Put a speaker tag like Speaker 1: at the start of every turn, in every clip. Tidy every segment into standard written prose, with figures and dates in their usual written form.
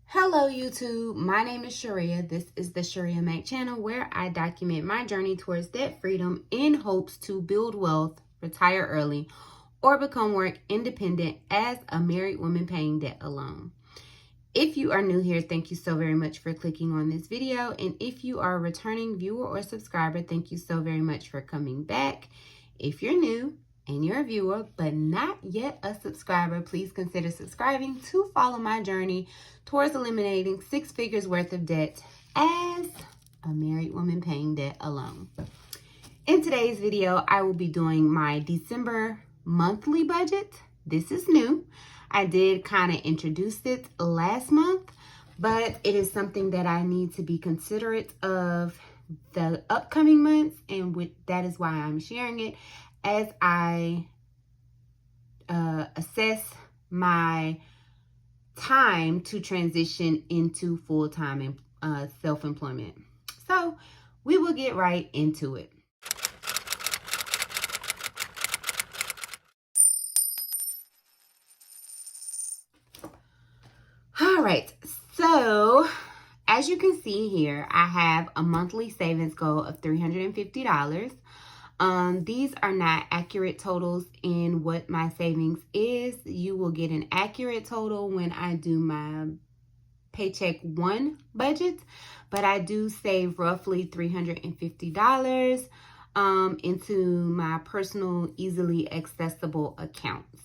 Speaker 1: Hello YouTube, my name is Shirria. This is the Shirria Mac channel where I document my journey towards debt freedom in hopes to build wealth, retire early, or become work independent as a married woman paying debt alone. If you are new here, thank you so very much for clicking on this video. And if you are a returning viewer or subscriber, thank you so very much for coming back. If you're new and you're a viewer but not yet a subscriber, please consider subscribing to follow my journey towards eliminating 6 figures worth of debt as a married woman paying debt alone. In today's video, I will be doing my December monthly budget. This is new. I did kind of introduce it last month, but it is something that I need to be considerate of the upcoming months, and that is why I'm sharing it as I assess my time to transition into full-time self-employment. So we will get right into it. All right, so as you can see here, I have a monthly savings goal of $350. These are not accurate totals in what my savings is. You will get an accurate total when I do my paycheck one budget, but I do save roughly $350 into my personal, easily accessible accounts.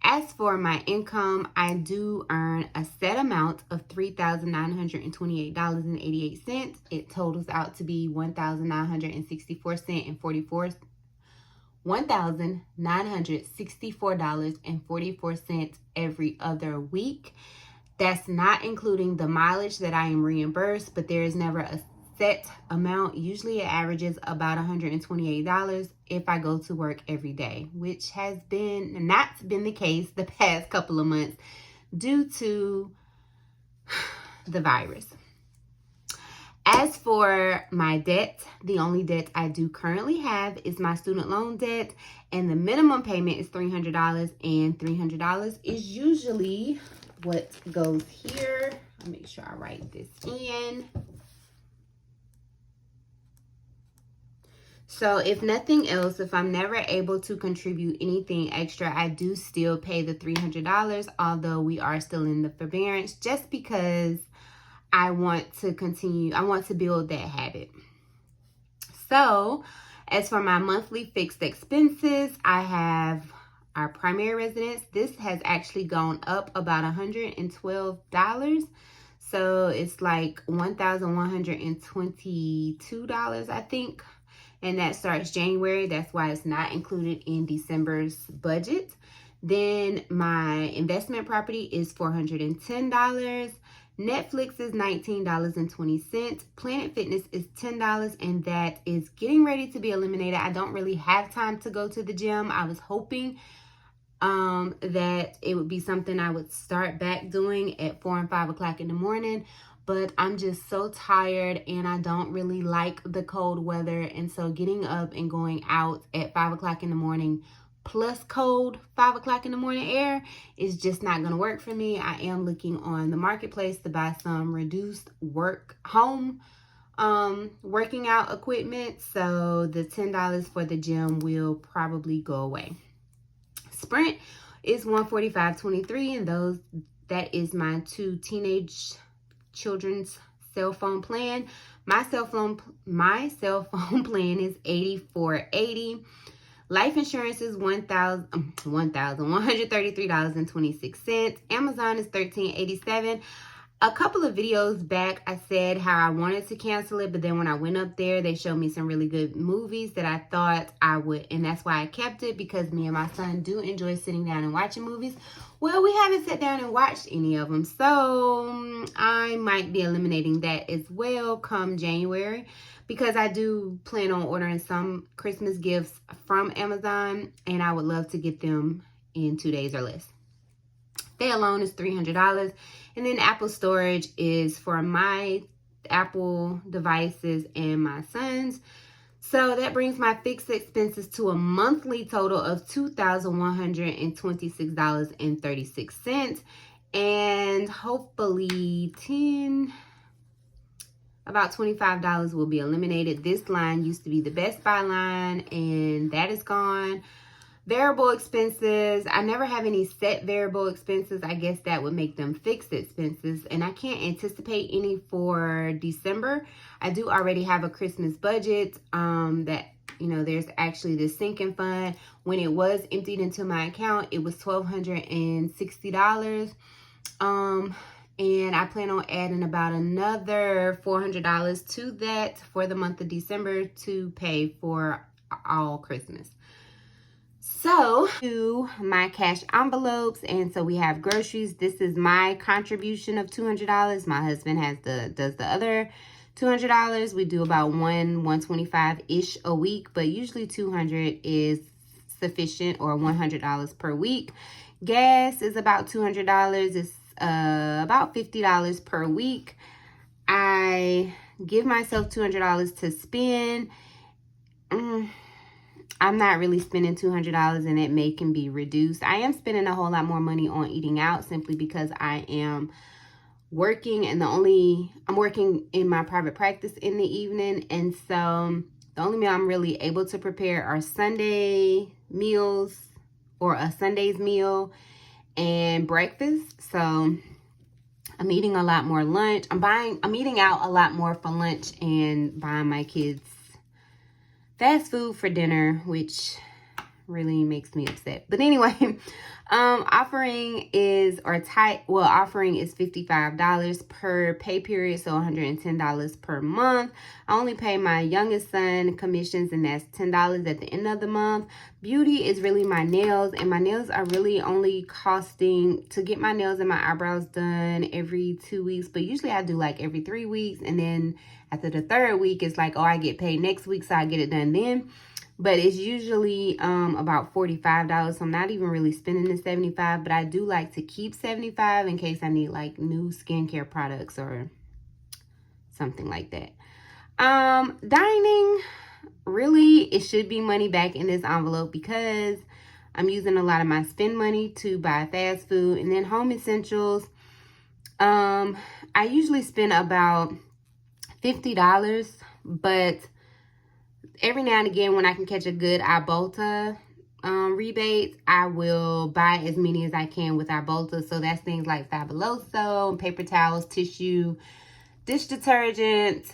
Speaker 1: As for my income, I do earn a set amount of $3,928.88. It totals out to be $1,964.44 every other week. That's not including the mileage that I am reimbursed, but there is never a set amount. Usually it averages about $128 if I go to work every day, which has not been the case the past couple of months due to the virus. As for my debt, the only debt I do currently have is my student loan debt, and the minimum payment is $300, and $300 is usually what goes here. I'll make sure I write this in. So if nothing else, if I'm never able to contribute anything extra, I do still pay the $300, although we are still in the forbearance, just because I want to continue. I want to build that habit. So as for my monthly fixed expenses, I have our primary residence. This has actually gone up about $112. So it's like $1,122, I think. And that starts January. That's why it's not included in December's budget. Then my investment property is $410. Netflix is $19.20. Planet Fitness is $10, and that is getting ready to be eliminated. I don't really have time to go to the gym. I was hoping that it would be something I would start back doing at 4 and 5 o'clock in the morning. But I'm just so tired and I don't really like the cold weather. And so getting up and going out at 5 o'clock in the morning plus cold 5 o'clock in the morning air is just not going to work for me. I am looking on the marketplace to buy some reduced home working out equipment. So the $10 for the gym will probably go away. Sprint is $145.23, and that is my 2 teenage children's cell phone plan. My cell phone plan is $84.80. Life insurance is $1,133.26. Amazon is $13.87. A couple of videos back, I said how I wanted to cancel it, but then when I went up there, they showed me some really good movies that I thought I would, and that's why I kept it, because me and my son do enjoy sitting down and watching movies. Well, we haven't sat down and watched any of them, so I might be eliminating that as well come January, because I do plan on ordering some Christmas gifts from Amazon, and I would love to get them in 2 days or less. They alone is $300. And then Apple storage is for my Apple devices and my son's. So that brings my fixed expenses to a monthly total of $2,126.36. And hopefully about $25 will be eliminated. This line used to be the Best Buy line, and that is gone. Variable expenses, I never have any set variable expenses. I guess that would make them fixed expenses, and I can't anticipate any for December. I do already have a Christmas budget that, you know, there's actually this sinking fund. When it was emptied into my account, it was $1,260. And I plan on adding about another $400 to that for the month of December to pay for all Christmas. So, to my cash envelopes, and so we have groceries. This is my contribution of $200. My husband does the other $200. We do about $125-ish a week, but usually $200 is sufficient, or $100 per week. Gas is about $200. It's about $50 per week. I give myself $200 to spend. I'm not really spending $200, and it can be reduced. I am spending a whole lot more money on eating out simply because I am working, and I'm working in my private practice in the evening. And so the only meal I'm really able to prepare are Sunday meals, or a Sunday's meal, and breakfast. So I'm eating a lot more lunch. I'm eating out a lot more for lunch and buying my kids fast food for dinner, which really makes me upset. But anyway, offering is $55 per pay period, so $110 per month. I only pay my youngest son commissions, and that's $10 at the end of the month. Beauty is really my nails, and my nails are really only costing, to get my nails and my eyebrows done every 2 weeks, but usually I do like every 3 weeks, and then after the third week, it's like, oh, I get paid next week, so I get it done then. But it's usually about $45, so I'm not even really spending the $75, but I do like to keep $75 in case I need like new skincare products or something like that. Dining, really, it should be money back in this envelope because I'm using a lot of my spend money to buy fast food. And then home essentials, I usually spend about $50, but every now and again, when I can catch a good Ibolta rebate, I will buy as many as I can with Ibolta. So that's things like Fabuloso, paper towels, tissue, dish detergent,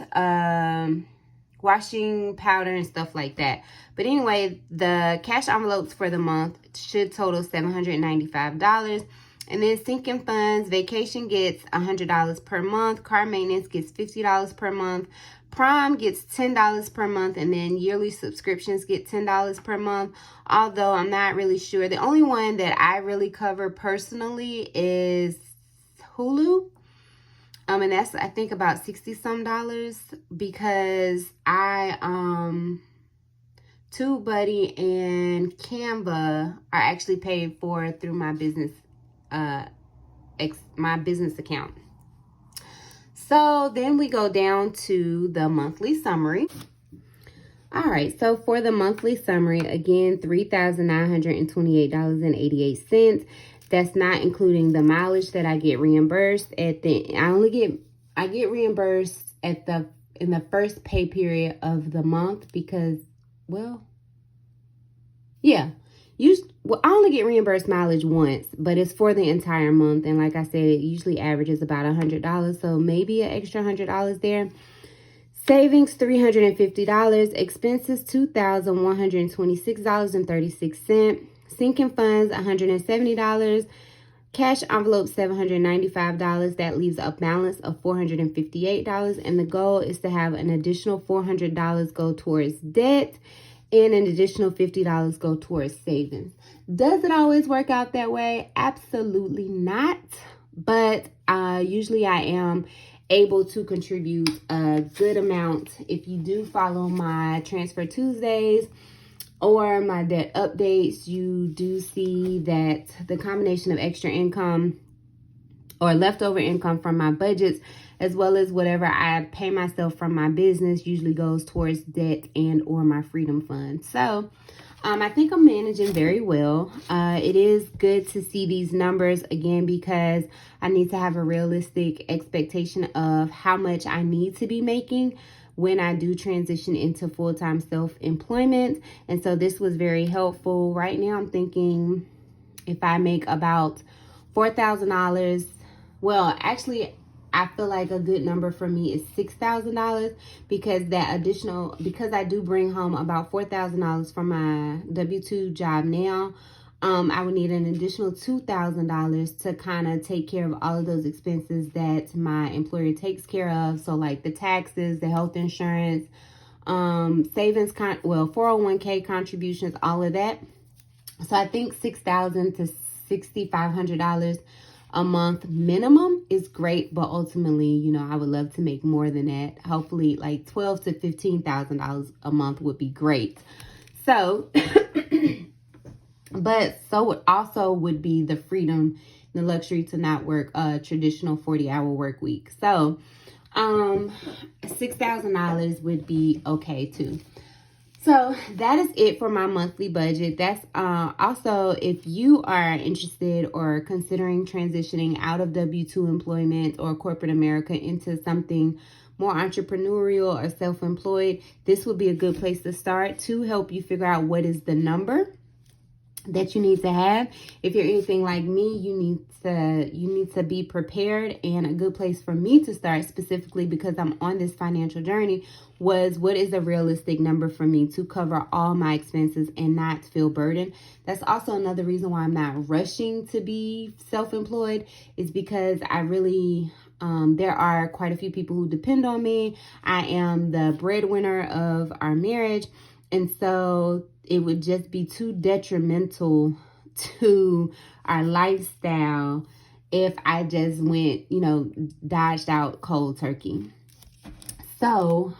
Speaker 1: washing powder, and stuff like that. But anyway, the cash envelopes for the month should total $795. And then sinking funds, vacation gets $100 per month. Car maintenance gets $50 per month. Prime gets $10 per month. And then yearly subscriptions get $10 per month. Although I'm not really sure. The only one that I really cover personally is Hulu. And that's, I think, about $60-some because TubeBuddy and Canva are actually paid for through my business account. So then we go down to the monthly summary. All right, so for the monthly summary, again, $3,928.88. That's not including the mileage that I get reimbursed I get reimbursed in the first pay period of the month because, I only get reimbursed mileage once, but it's for the entire month. And like I said, it usually averages about $100. So maybe an extra $100 there. Savings, $350. Expenses, $2,126.36. Sinking funds, $170. Cash envelope, $795. That leaves a balance of $458. And the goal is to have an additional $400 go towards debt and an additional $50 go towards savings. Does it always work out that way? Absolutely not. But usually I am able to contribute a good amount. If you do follow my Transfer Tuesdays or my debt updates, you do see that the combination of extra income or leftover income from my budgets, as well as whatever I pay myself from my business usually goes towards debt and or my freedom fund. So I think I'm managing very well. It is good to see these numbers again, because I need to have a realistic expectation of how much I need to be making when I do transition into full-time self-employment. And so this was very helpful. Right now I'm thinking if I make about $4,000, well, actually, I feel like a good number for me is $6,000, because because I do bring home about $4,000 from my W-2 job now. I would need an additional $2,000 to kind of take care of all of those expenses that my employer takes care of. So like the taxes, the health insurance, savings, 401k contributions, all of that. So I think $6,000 to $6,500 a month minimum is great, but ultimately, you know, I would love to make more than that. Hopefully like $12,000 to $15,000 a month would be great. So, but so it also would be the freedom, the luxury to not work a traditional 40-hour work week. So, $6,000 would be okay too. So that is it for my monthly budget. That's also, if you are interested or considering transitioning out of W-2 employment or corporate America into something more entrepreneurial or self-employed, this would be a good place to start to help you figure out what is the number that you need to have. If you're anything like me, you need to be prepared. And a good place for me to start, specifically because I'm on this financial journey, was what is a realistic number for me to cover all my expenses and not feel burdened. That's also another reason why I'm not rushing to be self-employed, is because I really there are quite a few people who depend on me. I am the breadwinner of our marriage, and so it would just be too detrimental to our lifestyle if I just went, you know, dodged out cold turkey. So,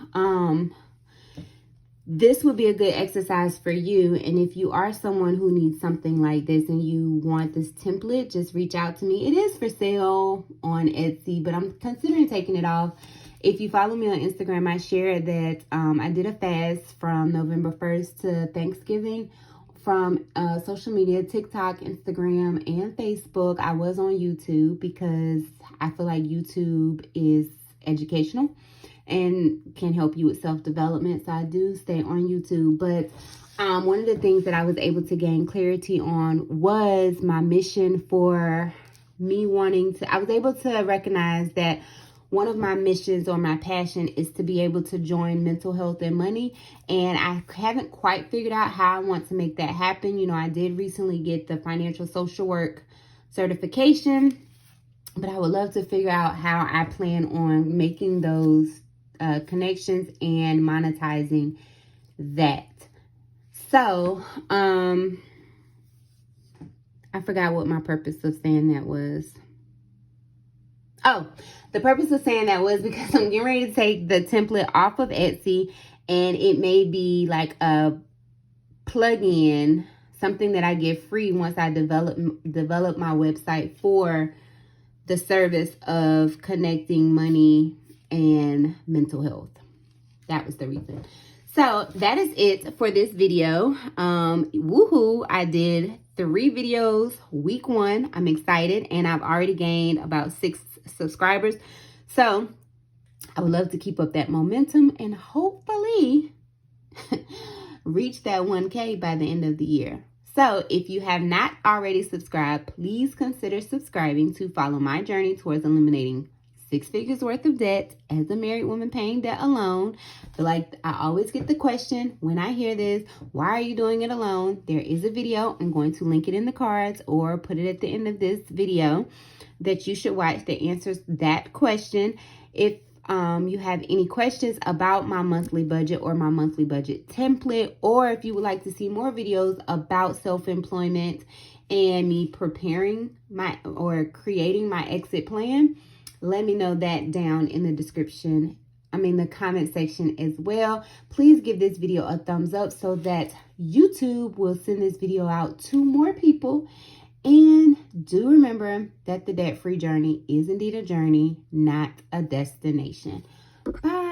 Speaker 1: this would be a good exercise for you. And if you are someone who needs something like this and you want this template, just reach out to me. It is for sale on Etsy, but I'm considering taking it off. If you follow me on Instagram, I shared that I did a fast from November 1st to Thanksgiving from social media, TikTok, Instagram, and Facebook. I was on YouTube because I feel like YouTube is educational and can help you with self-development. So I do stay on YouTube. But one of the things that I was able to gain clarity on was my mission for me wanting to, I was able to recognize that one of my missions or my passion is to be able to join mental health and money. And I haven't quite figured out how I want to make that happen. You know, I did recently get the financial social work certification, but I would love to figure out how I plan on making those connections and monetizing that. So, I forgot what my purpose of saying that was. Oh, the purpose of saying that was because I'm getting ready to take the template off of Etsy, and it may be like a plug-in, something that I get free once I develop my website for the service of connecting money and mental health. That was the reason. So that is it for this video. Woohoo! I did 3 videos week 1. I'm excited, and I've already gained about 6 subscribers. So I would love to keep up that momentum and hopefully reach that 1K by the end of the year. So if you have not already subscribed, please consider subscribing to follow my journey towards eliminating 6 figures worth of debt as a married woman paying debt alone. I feel like I always get the question when I hear this, why are you doing it alone? There is a video. I'm going to link it in the cards or put it at the end of this video that you should watch that answers that question. If you have any questions about my monthly budget or my monthly budget template, or if you would like to see more videos about self-employment and me preparing my or creating my exit plan, let me know that down in the the comment section as well. Please give this video a thumbs up so that YouTube will send this video out to more people And do remember that the debt-free journey is indeed a journey, not a destination. Bye.